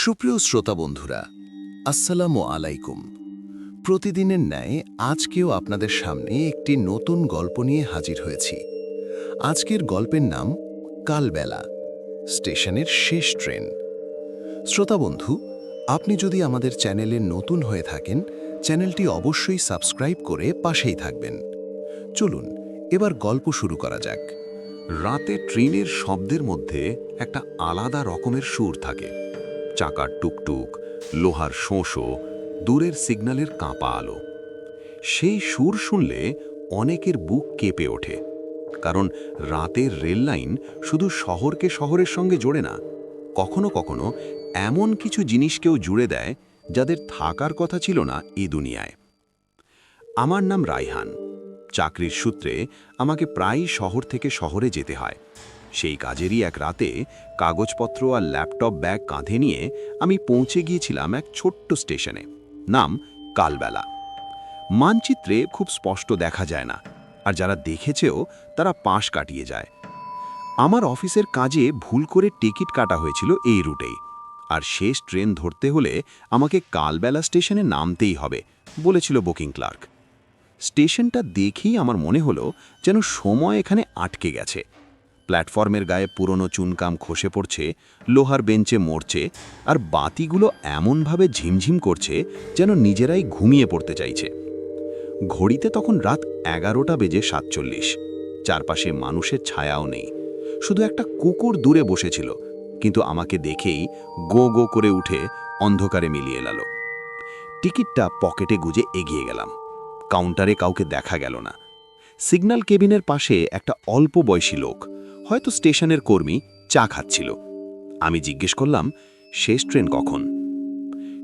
সুপ্রিয় শ্রোতা বন্ধুরা, আসসালামু আলাইকুম। প্রতিদিনের ন্যায় আজকেও আপনাদের সামনে একটি নতুন গল্প নিয়ে হাজির হয়েছি। আজকের গল্পের নাম কালবেলা, স্টেশনের শেষ ট্রেন। শ্রোতা বন্ধু, আপনি যদি আমাদের চ্যানেলে নতুন হয়ে থাকেন, চ্যানেলটি অবশ্যই সাবস্ক্রাইব করে পাশেই থাকবেন। চলুন এবার গল্প শুরু করা যাক। রাতে ট্রেনের শব্দের মধ্যে একটা আলাদা রকমের সুর থাকে। চাকার টুকটুক, লোহার শোঁশো, দূরের সিগন্যালের কাঁপা আলো। সেই সুর শুনলে অনেকের বুক কেঁপে ওঠে, কারণ রাতের রেল লাইন শুধু শহরকে শহরের সঙ্গে জোড়ে না, কখনো কখনো এমন কিছু জিনিসকেও জুড়ে দেয় যাদের থাকার কথা ছিল না এই দুনিয়ায়। আমার নাম রায়হান। চাকরির সূত্রে আমাকে প্রায়ই শহর থেকে শহরে যেতে হয়। সেই কাজেরই এক রাতে কাগজপত্র আর ল্যাপটপ ব্যাগ কাঁধে নিয়ে আমি পৌঁছে গিয়েছিলাম এক ছোট্ট স্টেশনে, নাম কালবেলা। মানচিত্রে খুব স্পষ্ট দেখা যায় না, আর যারা দেখেছেও তারা পাশ কাটিয়ে যায়। আমার অফিসের কাজে ভুল করে টিকিট কাটা হয়েছিল এই রুটেই, আর শেষ ট্রেন ধরতে হলে আমাকে কালবেলা স্টেশনে নামতেই হবে বলেছিল বুকিং ক্লার্ক। স্টেশনটা দেখেই আমার মনে হলো যেন সময় এখানে আটকে গেছে। প্ল্যাটফর্মের গায়ে পুরনো চুনকাম খসে পড়ছে, লোহার বেঞ্চে মরছে, আর বাতিগুলো এমনভাবে ঝিমঝিম করছে যেন নিজেরাই ঘুমিয়ে পড়তে চাইছে। ঘড়িতে তখন রাত 11:47। চারপাশে মানুষের ছায়াও নেই, শুধু একটা কুকুর দূরে বসেছিল, কিন্তু আমাকে দেখেই গো গো করে উঠে অন্ধকারে মিলিয়ে এলো। টিকিটটা পকেটে গুজে এগিয়ে গেলাম। কাউন্টারে কাউকে দেখা গেল না। সিগন্যাল কেবিনের পাশে একটা অল্প বয়সী লোক, হয়তো স্টেশনের কর্মী, চা খাচ্ছিল। আমি জিজ্ঞেস করলাম, শেষ ট্রেন কখন?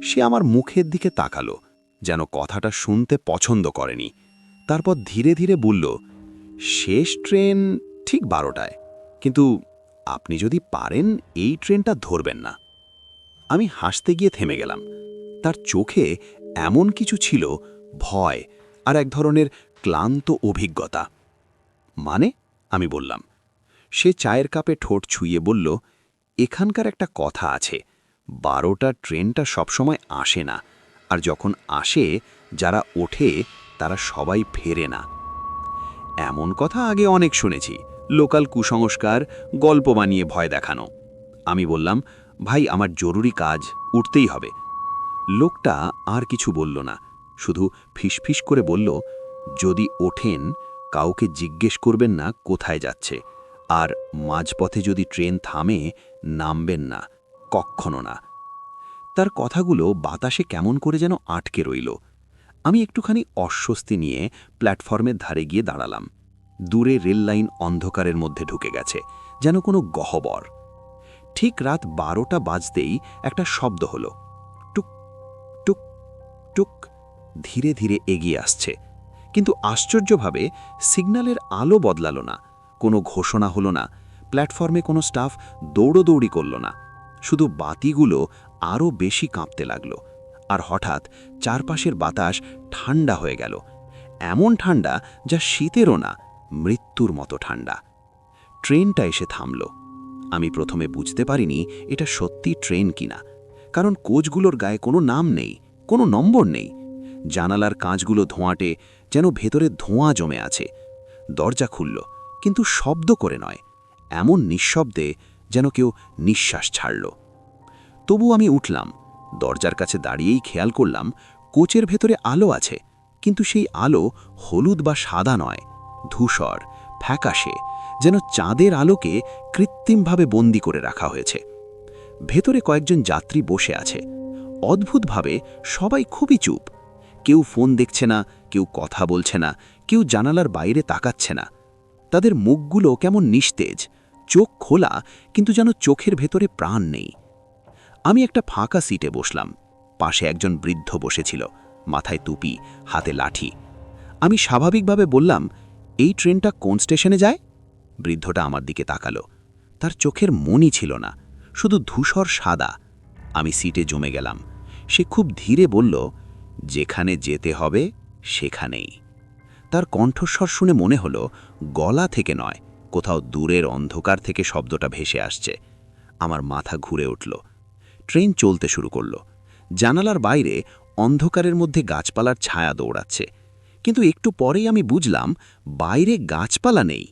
সে আমার মুখের দিকে তাকালো, যেন কথাটা শুনতে পছন্দ করেনি। তারপর ধীরে ধীরে বলল, শেষ ট্রেন ঠিক 12টায়, কিন্তু আপনি যদি পারেন এই ট্রেনটা ধরবেন না। আমি হাসতে গিয়ে থেমে গেলাম। তার চোখে এমন কিছু ছিল, ভয় আর এক ধরনের ক্লান্ত অভিজ্ঞতা। মানে? আমি বললাম। সে চায়ের কাপে ঠোঁট ছুঁয়ে বলল, এখানকার একটা কথা আছে, 12টা ট্রেনটা সবসময় আসে না, আর যখন আসে যারা ওঠে তারা সবাই ফেরে না। এমন কথা আগে অনেক শুনেছি, লোকাল কুসংস্কার, গল্প বানিয়ে ভয় দেখানো। আমি বললাম, ভাই আমার জরুরি কাজ, উঠতেই হবে। লোকটা আর কিছু বলল না, শুধু ফিসফিস করে বলল, যদি ওঠেন কাউকে জিজ্ঞেস করবেন না কোথায় যাচ্ছে, আর মাঝপথে যদি ট্রেন থামে নামবেন না, কক্ষনো না। তার কথাগুলো বাতাসে কেমন করে যেন আটকে রইল। আমি একটুখানি অস্বস্তি নিয়ে প্ল্যাটফর্মের ধারে গিয়ে দাঁড়ালাম। দূরে রেল লাইন অন্ধকারের মধ্যে ঢুকে গেছে, যেন কোনো গহ্বর। ঠিক রাত 12টা বাজতেই একটা শব্দ হলো, টুক টুক টুক, ধীরে ধীরে এগিয়ে আসছে। কিন্তু আশ্চর্যভাবে সিগন্যালের আলো বদলালো না, কোনো ঘোষণা হলো না, প্ল্যাটফর্মে কোনো স্টাফ দৌড়োদৌড়ি করল না। শুধু বাতিগুলো আরও বেশি কাঁপতে লাগলো, আর হঠাৎ চারপাশের বাতাস ঠান্ডা হয়ে গেল, এমন ঠান্ডা যা শীতেরও না, মৃত্যুর মতো ঠান্ডা। ট্রেনটা এসে থামল। আমি প্রথমে বুঝতে পারিনি এটা সত্যি ট্রেন কিনা, কারণ কোচগুলোর গায়ে কোনো নাম নেই, কোনো নম্বর নেই। জানালার কাঁচগুলো ধোঁয়াটে, যেন ভেতরে ধোঁয়া জমে আছে। দরজা খুলল, কিন্তু শব্দ করে নয়, এমন নিঃশব্দে যেন কেউ নিঃশ্বাস ছাড়ল। তবু আমি উঠলাম। দরজার কাছে দাঁড়িয়েই খেয়াল করলাম, কোচের ভেতরে আলো আছে, কিন্তু সেই আলো হলুদ বা সাদা নয়, ধূসর, ফ্যাকাশে, যেন চাঁদের আলোকে কৃত্রিমভাবে বন্দি করে রাখা হয়েছে। ভেতরে কয়েকজন যাত্রী বসে আছে। অদ্ভুতভাবে সবাই খুবই চুপ। কেউ ফোন দেখছে না, কেউ কথা বলছে না, কেউ জানালার বাইরে তাকাচ্ছে না। তাদের মুখগুলো কেমন নিস্তেজ, চোখ খোলা, কিন্তু যেন চোখের ভেতরে প্রাণ নেই। আমি একটা ফাঁকা সিটে বসলাম। পাশে একজন বৃদ্ধ বসেছিল, মাথায় টুপি, হাতে লাঠি। আমি স্বাভাবিকভাবে বললাম, এই ট্রেনটা কোন স্টেশনে যায়? বৃদ্ধটা আমার দিকে তাকালো। তার চোখের মনি ছিল না, শুধু ধূসর সাদা। আমি সিটে জমে গেলাম। সে খুব ধীরে বলল, যেখানে যেতে হবে সেখানেই। তার কণ্ঠস্বর শুনে মনে হলো গলা থেকে নয়, কোথাও দূরের অন্ধকার থেকে শব্দটা ভেসে আসছে। আমার মাথা ঘুরে উঠল। ট্রেন চলতে শুরু করল। জানালার বাইরে অন্ধকারের মধ্যে গাছপালার ছায়া দৌড়াচ্ছে, কিন্তু একটু পরেই আমি বুঝলাম বাইরে গাছপালা নেই,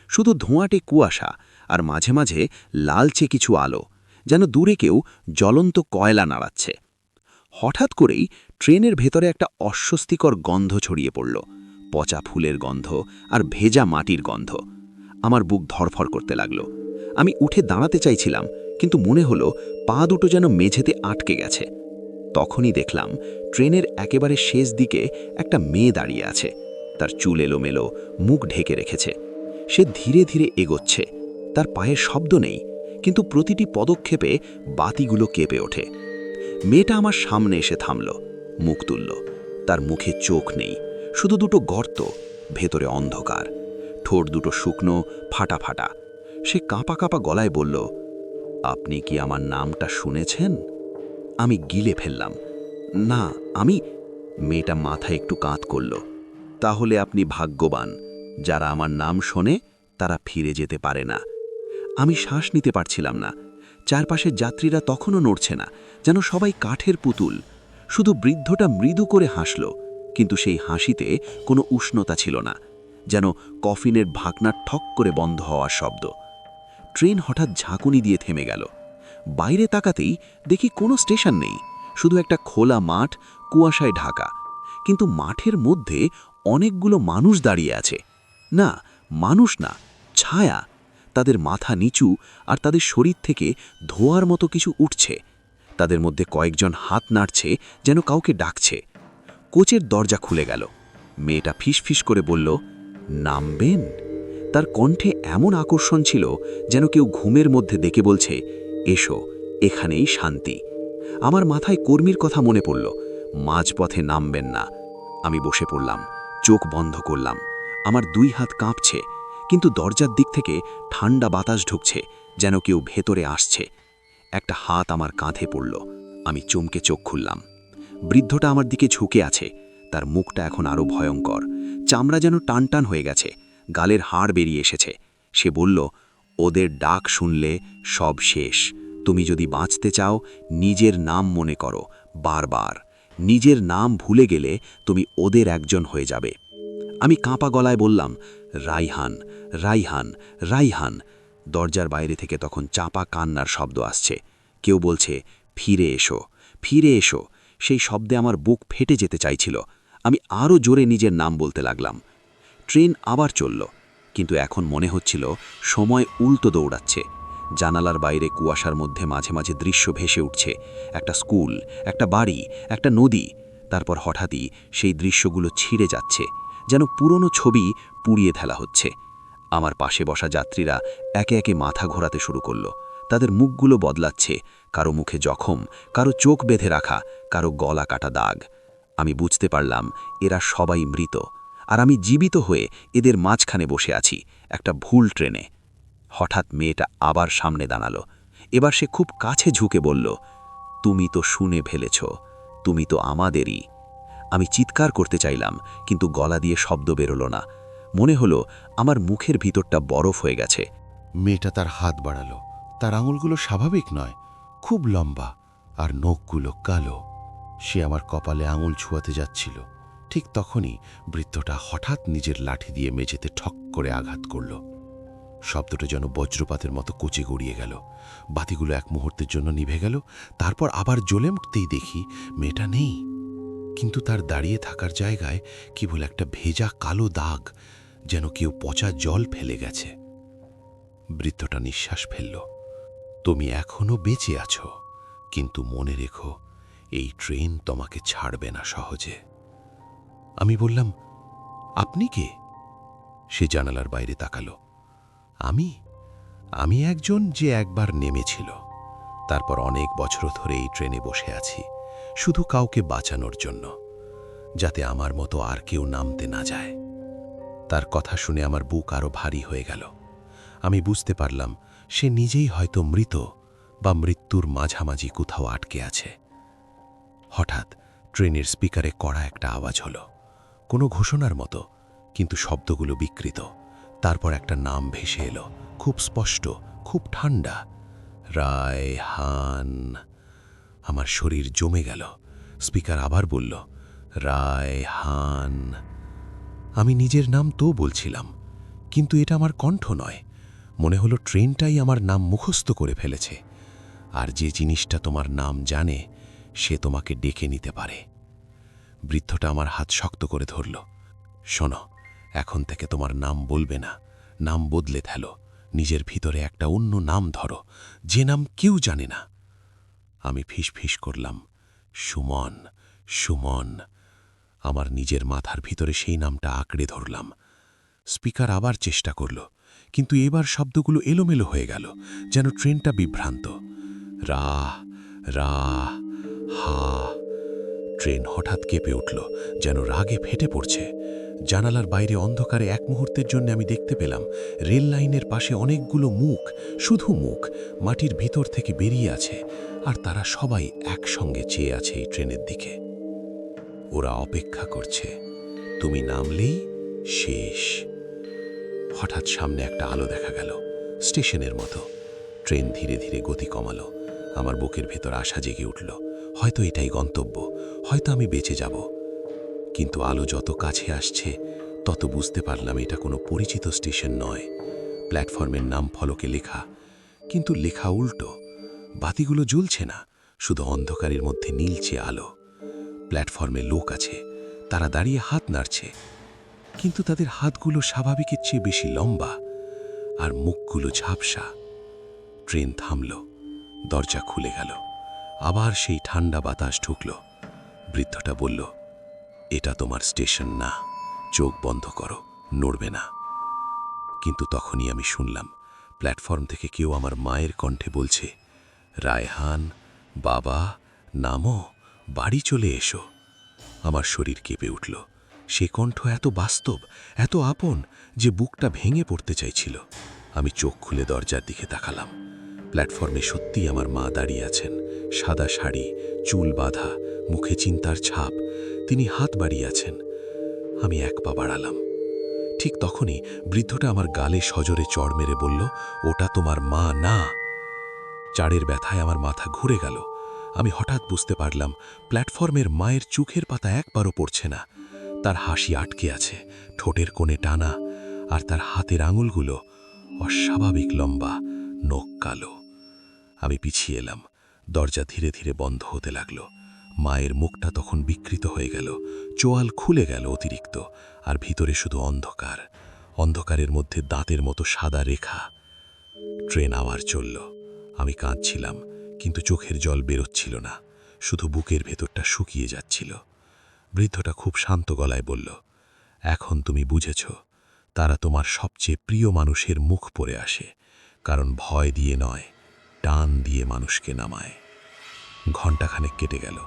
শুধু ধোঁয়াটে কুয়াশা আর মাঝে মাঝে লালচে কিছু আলো, যেন দূরে কেউ জ্বলন্ত কয়লা নাড়াচ্ছে। হঠাৎ করেই ট্রেনের ভেতরে একটা অস্বস্তিকর গন্ধ ছড়িয়ে পড়ল, পচা ফুলের গন্ধ আর ভেজা মাটির গন্ধ। আমার বুক ধড়ফড় করতে লাগলো। আমি উঠে দাঁড়াতে চাইছিলাম, কিন্তু মনে হলো পা দুটো যেন মেঝেতে আটকে গেছে। তখনই দেখলাম ট্রেনের একেবারে শেষ দিকে একটা মেয়ে দাঁড়িয়ে আছে। তার চুল এলোমেলো, মুখ ঢেকে রেখেছে। সে ধীরে ধীরে এগোচ্ছে। তার পায়ের শব্দ নেই, কিন্তু প্রতিটি পদক্ষেপে বাতিগুলো কেঁপে ওঠে। মেয়েটা আমার সামনে এসে থামল, মুখ তুলল। তার মুখে চোখ নেই, শুধু দুটো গর্ত, ভেতরে অন্ধকার। ঠোঁট দুটো শুকনো, ফাটা ফাটা। সে কাঁপা কাঁপা গলায় বলল, আপনি কি আমার নামটা শুনেছেন? আমি গিলে ফেললাম, না আমি। মেয়েটা মাথা একটু কাঁধ করল। তাহলে আপনি ভাগ্যবান, যারা আমার নাম শোনে তারা ফিরে যেতে পারে না। আমি শ্বাস নিতে পারছিলাম না। চারপাশের যাত্রীরা তখনও নড়ছে না, যেন সবাই কাঠের পুতুল। শুধু বৃদ্ধটা মৃদু করে হাসল, কিন্তু সেই হাসিতে কোনো উষ্ণতা ছিল না, যেন কফিনের ভাকনা ঠক করে বন্ধ হওয়ার শব্দ। ট্রেন হঠাৎ ঝাঁকুনি দিয়ে থেমে গেল। বাইরে তাকাতেই দেখি কোনো স্টেশন নেই, শুধু একটা খোলা মাঠ, কুয়াশায় ঢাকা। কিন্তু মাঠের মধ্যে অনেকগুলো মানুষ দাঁড়িয়ে আছে। না, মানুষ না, ছায়া। তাদের মাথা নিচু আর তাদের শরীর থেকে ধোঁয়ার মতো কিছু উঠছে। তাদের মধ্যে কয়েকজন হাত নাড়ছে, যেন কাউকে ডাকছে। কোচের দরজা খুলে গেল। মেয়েটা ফিসফিস করে বলল, নামবেন? তার কণ্ঠে এমন আকর্ষণ ছিল, যেন কেউ ঘুমের মধ্যে ডেকে বলছে, এসো, এখানেই শান্তি। আমার মাথায় কর্মীর কথা মনে পড়ল, মাঝপথে নামবেন না। আমি বসে পড়লাম, চোখ বন্ধ করলাম। আমার দুই হাত কাঁপছে, কিন্তু দরজার দিক থেকে ঠান্ডা বাতাস ঢুকছে, যেন কেউ ভেতরে আসছে। একটা হাত আমার কাঁধে পড়ল। আমি চমকে চোখ খুললাম। বৃদ্ধটা আমার দিকে ঝুঁকে আছে। তার মুখটা এখন আরও ভয়ঙ্কর, চামড়া যেন টানটান হয়ে গেছে, গালের হাড় বেরিয়ে এসেছে। সে বলল, ওদের ডাক শুনলে সব শেষ। তুমি যদি বাঁচতে চাও, নিজের নাম মনে করো বারবার। নিজের নাম ভুলে গেলে তুমি ওদের একজন হয়ে যাবে। আমি কাঁপা গলায় বললাম, রাইহান, রাইহান, রাইহান। দরজার বাইরে থেকে তখন চাপা কান্নার শব্দ আসছে। কেউ বলছে, ফিরে এসো, ফিরে এসো। সেই শব্দে আমার বুক ফেটে যেতে চাইছিল। আমি আরও জোরে নিজের নাম বলতে লাগলাম। ট্রেন আবার চলল, কিন্তু এখন মনে হচ্ছিল সময় উল্টো দৌড়াচ্ছে। জানালার বাইরে কুয়াশার মধ্যে মাঝে মাঝে দৃশ্য ভেসে উঠছে, একটা স্কুল, একটা বাড়ি, একটা নদী। তারপর হঠাৎই সেই দৃশ্যগুলো ছিঁড়ে যাচ্ছে, যেন পুরনো ছবি পুড়িয়ে ফেলা হচ্ছে। আমার পাশে বসা যাত্রীরা একে একে মাথা ঘোরাতে শুরু করল। তাদের মুখগুলো বদলাচ্ছে, কারো মুখে জখম, কারো চোখ বেঁধে রাখা, কারো গলা কাটা দাগ। আমি বুঝতে পারলাম এরা সবাই মৃত, আর আমি জীবিত হয়ে এদের মাঝখানে বসে আছি, একটা ভুল ট্রেনে। হঠাৎ মেয়েটা আবার সামনে দাঁড়ালো। এবার সে খুব কাছে ঝুঁকে বলল, তুমি তো শুনে ফেলেছ, তুমি তো আমাদেরই। আমি চিৎকার করতে চাইলাম, কিন্তু গলা দিয়ে শব্দ বেরোলো না। মনে হলো আমার মুখের ভিতরটা বরফ হয়ে গেছে। মেয়েটা তার হাত বাড়ালো। তার আঙুলগুলো স্বাভাবিক নয়, খুব লম্বা, আর নখগুলো কালো। সে আমার কপালে আঙুল ছুঁয়াতে যাচ্ছিল। ঠিক তখনই বৃদ্ধটা হঠাৎ নিজের লাঠি দিয়ে মেঝেতে ঠক করে আঘাত করল। শব্দটা যেন বজ্রপাতের মতো কোচে গড়িয়ে গেল। বাতিগুলো এক মুহূর্তের জন্য নিভে গেল। তারপর আবার জ্বলে উঠতেই দেখি মেয়েটা নেই, কিন্তু তার দাঁড়িয়ে থাকার জায়গায় কেবল একটা ভেজা কালো দাগ, যেন কেউ পচা জল ফেলে গেছে। বৃদ্ধটা নিঃশ্বাস ফেলল। তুমি এখনো বেঁচে আছো, কিন্তু মনে রেখো, এই ট্রেন তোমাকে ছাড়বে না সহজে। আমি বললাম, আপনি কে? সে জানালার বাইরে তাকালো। আমি একজন যে একবার নেমেছিল, তারপর অনেক বছর ধরে এই ট্রেনে বসে আছি, শুধু কাউকে বাঁচানোর জন্য, যাতে আমার মতো আর কেউ নামতে না যায়। তার কথা শুনে আমার বুক আরো ভারী হয়ে গেল। আমি বুঝতে পারলাম সে নিজেই হয়তো মৃত বা মৃত্যুর মাঝামাঝি কোথাও আটকে আছে। হঠাৎ ট্রেনের স্পিকারে কড়া একটা আওয়াজ হলো, কোনো ঘোষণার মতো, কিন্তু শব্দগুলো বিকৃত। তারপর একটা নাম ভেসে এলো, খুব স্পষ্ট, খুব ঠান্ডা, রায়হান। আমার শরীর জমে গেল। স্পিকার আবার বলল, রায়হান। আমি নিজের নাম তো বলছিলাম, কিন্তু এটা আমার কণ্ঠ নয়। মনে হলো ট্রেনটাই আমার নাম মুখস্থ করে ফেলেছে। আর যে জিনিসটা তোমার নাম জানে সে তোমাকে ডেকে নিতে পারে। বৃদ্ধটা আমার হাত শক্ত করে ধরল। শোনো, এখন থেকে তোমার নাম বলবে না, নাম বদলে ফেলো। নিজের ভিতরে একটা অন্য নাম ধরো, যে নাম কেউ জানে না। আমি ফিস করলাম, সুমন, সুমন। আমার নিজের মাথার ভিতরে সেই নামটা আঁকড়ে ধরলাম। স্পিকার আবার চেষ্টা করল, কিন্তু এবার শব্দগুলো এলোমেলো হয়ে গেল, যেন ট্রেনটা বিভ্রান্ত। রা, রা, হা। ট্রেন হঠাৎ কেঁপে উঠল, যেন রাগে ফেটে পড়ছে। জানালার বাইরে অন্ধকারে এক মুহূর্তের জন্য আমি দেখতে পেলাম রেল লাইনের পাশে অনেকগুলো মুখ, শুধু মুখ, মাটির ভিতর থেকে বেরিয়ে আছে, আর তারা সবাই একসঙ্গে চেয়ে আছে এই ট্রেনের দিকে। ওরা অপেক্ষা করছে, তুমি নামলেই শেষ। হঠাৎ সামনে একটা আলো দেখা গেল, স্টেশনের মতো। ট্রেন ধীরে ধীরে গতি কমালো। আমার বুকের ভেতর আশা জেগে উঠল, হয়তো এটাই গন্তব্য, হয়তো আমি বেঁচে যাব। কিন্তু আলো যত কাছে আসছে তত বুঝতে পারলাম এটা কোনো পরিচিত স্টেশন নয়। প্ল্যাটফর্মের নাম ফলকে লেখা, কিন্তু লেখা উল্টো। বাতিগুলো জ্বলছে না, শুধু অন্ধকারের মধ্যে নীলচে আলো। প্ল্যাটফর্মে লোক আছে, তারা দাঁড়িয়ে হাত নাড়ছে, কিন্তু তাদের হাতগুলো স্বাভাবিকের চেয়ে বেশি লম্বা, আর মুখগুলো ঝাপসা। ট্রেন থামল, দরজা খুলে গেল, আবার সেই ঠান্ডা বাতাস ঢুকল। বৃদ্ধটা বলল, এটা তোমার স্টেশন না, চোখ বন্ধ করো, নড়বে না। কিন্তু তখনই আমি শুনলাম প্ল্যাটফর্ম থেকে কেউ আমার মায়ের কণ্ঠে বলছে, রায়হান, বাবা, নামো, বাড়ি চলে এসো। আমার শরীর কেঁপে উঠল। সে কণ্ঠ এত বাস্তব, এত আপন, যে বুকটা ভেঙে পড়তে চাইছিল। আমি চোখ খুলে দরজার দিকে তাকালাম। প্ল্যাটফর্মে সত্যিই আমার মা দাঁড়িয়ে আছেন, সাদা শাড়ি, চুল বাঁধা, মুখে চিন্তার ছাপ। তিনি হাত বাড়িয়ে আছেন। আমি এক পা বাড়ালাম। ঠিক তখনই বৃদ্ধটা আমার গালে সজোরে চড় মেরে বলল, ওটা তোমার মা না। চাড়ের ব্যথায় আমার মাথা ঘুরে গেল। আমি হঠাৎ বুঝতে পারলাম প্ল্যাটফর্মের মায়ের চোখের পাতা একবারও পড়ছে না। তার হাসি আটকে আছে, ঠোঁটের কোণে টানা, আর তার হাতের আঙুলগুলো অস্বাভাবিক লম্বা, নখ কালো। আমি পিছিয়ে এলাম। দরজা ধীরে ধীরে বন্ধ হতে লাগলো। মায়ের মুখটা তখন বিকৃত হয়ে গেল, চোয়াল খুলে গেল অতিরিক্ত, আর ভিতরে শুধু অন্ধকার। অন্ধকারের মধ্যে দাঁতের মতো সাদা রেখা। ট্রেন আবার চলল। আমি কাঁদছিলাম, কিন্তু চোখের জল বেরোচ্ছিল না, শুধু বুকের ভেতরটা শুকিয়ে যাচ্ছিল। বৃদ্ধটা খুব শান্ত গলায় বলল, এখন তুমি বুঝেছ, তারা তোমার সবচেয়ে প্রিয় মানুষের মুখ পড়ে আসে, কারণ ভয় দিয়ে নয়, টান দিয়ে মানুষকে নামায়। ঘণ্টাখানেক কেটে গেল,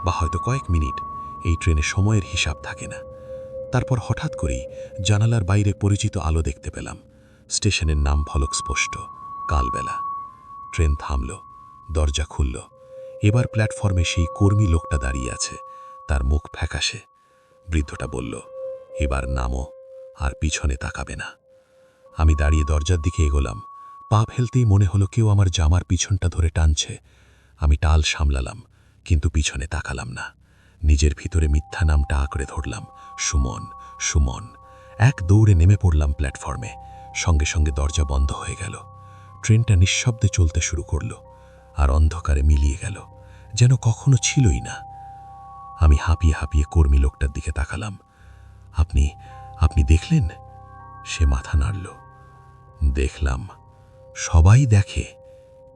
বা হয়তো কয়েক মিনিট। এই ট্রেনে সময়ের হিসাব থাকে না। তারপর হঠাৎ করেই জানালার বাইরে পরিচিত আলো দেখতে পেলাম। স্টেশনের নাম ফলক স্পষ্ট, কালবেলা। ট্রেন থামল, দরজা খুলল। এবার প্ল্যাটফর্মে সেই কর্মী লোকটা দাঁড়িয়ে আছে, তার মুখ ফ্যাকাশে। বৃদ্ধটা বলল, এবার নামো, আর পিছনে তাকাবে না। আমি দাঁড়িয়ে দরজার দিকে এগোলাম। পা ফেলতেই মনে হলো কেউ আমার জামার পিছনটা ধরে টানছে। আমি টাল সামলালাম, কিন্তু পিছনে তাকালাম না। নিজের ভিতরে মিথ্যা নামটা আঁকড়ে ধরলাম, সুমন, সুমন। এক দৌড়ে নেমে পড়লাম প্ল্যাটফর্মে। সঙ্গে সঙ্গে দরজা বন্ধ হয়ে গেল। ট্রেনটা নিঃশব্দে চলতে শুরু করল, আর অন্ধকারে মিলিয়ে গেল, যেন কখনো ছিলই না। আমি হাঁপিয়ে হাঁপিয়ে কর্মী লোকটার দিকে তাকালাম। আপনি আপনি দেখলেন? সে মাথা নাড়ল। দেখলাম। সবাই দেখে,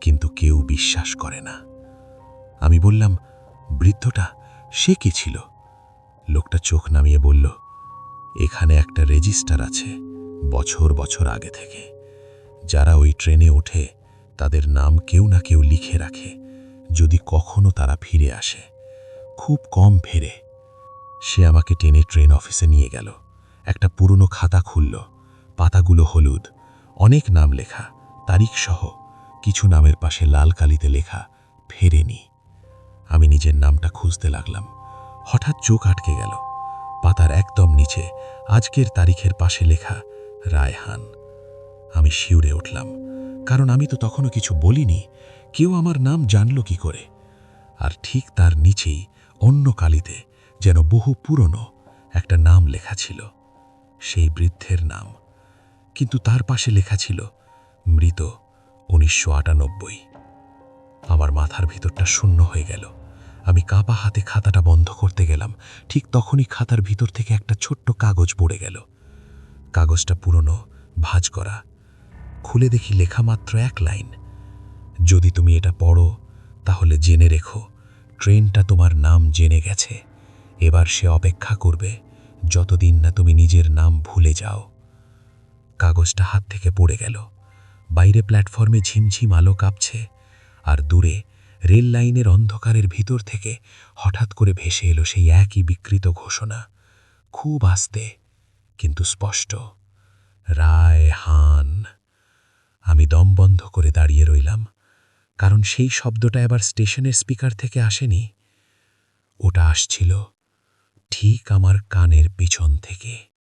কিন্তু কেউ বিশ্বাস করে না। আমি বললাম, বৃদ্ধটা, সে কে ছিল? লোকটা চোখ নামিয়ে বলল, এখানে একটা রেজিস্টার আছে, বছর বছর আগে থেকে। যারা ওই ট্রেনে ওঠে তাদের নাম কেউ না কেউ লিখে রাখে, যদি কখনো তারা ফিরে আসে। খুব কম ফেরে। সে আমাকে টেনে ট্রেন অফিসে নিয়ে গেল। একটা পুরনো খাতা খুলল। পাতাগুলো হলুদ, অনেক নাম লেখা, তারিখ সহ। কিছু নামের পাশে লাল কালিতে লেখা, ফেরেনি। আমি নিজের নামটা খুঁজতে লাগলাম। হঠাৎ চোখ আটকে গেল। পাতার একদম নিচে আজকের তারিখের পাশে লেখা, রায়হান। আমি শিউরে উঠলাম, কারণ আমি তো তখনও কিছু বলিনি। কেউ আমার নাম জানল কি করে? আর ঠিক তার নিচেই অন্য কালিতে যেন বহু পুরনো একটা নাম লেখা ছিল, সেই বৃদ্ধের নাম। কিন্তু তার পাশে লেখা ছিল মৃত 1998। আমার মাথার ভিতরটা শূন্য হয়ে গেল। আমি কাঁপা হাতে খাতাটা বন্ধ করতে গেলাম, ঠিক তখনই খাতার ভিতর থেকে একটা ছোট্ট কাগজ পড়ে গেল। কাগজটা পুরনো, ভাঁজ করা। খুলে দেখি লেখা মাত্র এক লাইন, যদি তুমি এটা পড়ো তাহলে জেনে রেখো, ট্রেনটা তোমার নাম জেনে গেছে। এবার সে অপেক্ষা করবে যতদিন না তুমি নিজের নাম ভুলে যাও। কাগজটা হাত থেকে পড়ে গেল। বাইরে প্ল্যাটফর্মে ঝিমঝিম আলো কাঁপছে, আর দূরে রেল লাইনের অন্ধকারের ভিতর থেকে হঠাৎ করে ভেসে এলো সেই একই বিকৃত ঘোষণা, খুব আস্তে কিন্তু স্পষ্ট, রায়হান। আমি দম বন্ধ করে দাঁড়িয়ে রইলাম, কারণ সেই শব্দটা এবার স্টেশনের স্পিকার থেকে আসেনি, ওটা আসছিল ঠিক আমার কানের পিছন থেকে।